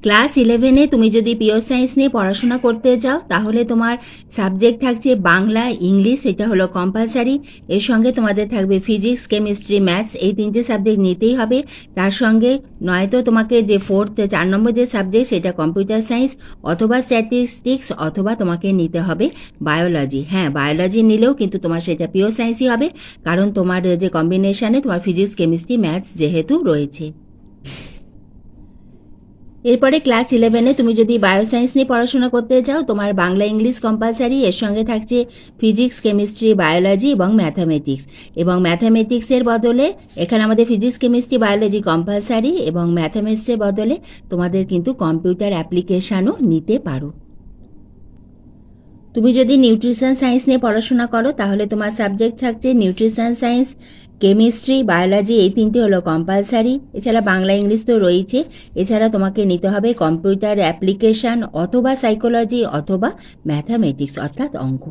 Class 11-এ তুমি যদি pure science নিয়ে পড়াশোনা করতে যাও তাহলে তোমার সাবজেক্ট থাকছে বাংলা, ইংলিশ, এটা হলো কম্পালসারি। এর সঙ্গে তোমাদের থাকবে ফিজিক্স, কেমিস্ট্রি, ম্যাথস, এই তিনটে সাবজেক্ট নিতেই হবে। তার সঙ্গে নয়তো তোমাকে যে 4 নম্বর যে সাবজেক্ট সেটা কম্পিউটার সায়েন্স অথবা স্ট্যাটিস্টিক্স অথবা তোমাকে নিতে হবে বায়োলজি। হ্যাঁ, বায়োলজি নিলেও কিন্তু তোমার সেটা পিওর সায়েন্সই হবে, কারণ তোমার যে কম্বিনেশনে তোমার ফিজিক্স, কেমিস্ট্রি, ম্যাথস যেহেতু রয়েছে। এরপরে ক্লাস 11-এ তুমি যদি বায়োসায়েন্স নিয়ে পড়াশোনা করতে চাও, তোমার বাংলা, ইংলিশ কম্পালসারি, এর সঙ্গে থাকছে ফিজিক্স, কেমিস্ট্রি, বায়োলজি এবং ম্যাথামেটিক্স। এবং ম্যাথামেটিক্সের বদলে এখানে আমাদের ফিজিক্স, কেমিস্ট্রি, বায়োলজি কম্পালসারি এবং ম্যাথামেটিক্সের বদলে তোমাদের কিন্তু কম্পিউটার অ্যাপ্লিকেশানও নিতে পারো। তুমি যদি নিউট্রিশন সায়েন্স নিয়ে পড়াশোনা করো তাহলে তোমার সাবজেক্ট থাকছে নিউট্রিশন সায়েন্স, কেমিস্ট্রি, বায়োলজি, এই তিনটে হলো কম্পালসারি। এছাড়া বাংলা, ইংলিশ তো রয়েছে। এছাড়া তোমাকে নিতে হবে কম্পিউটার অ্যাপ্লিকেশান অথবা সাইকোলজি অথবা ম্যাথামেটিক্স অর্থাৎ অঙ্ক।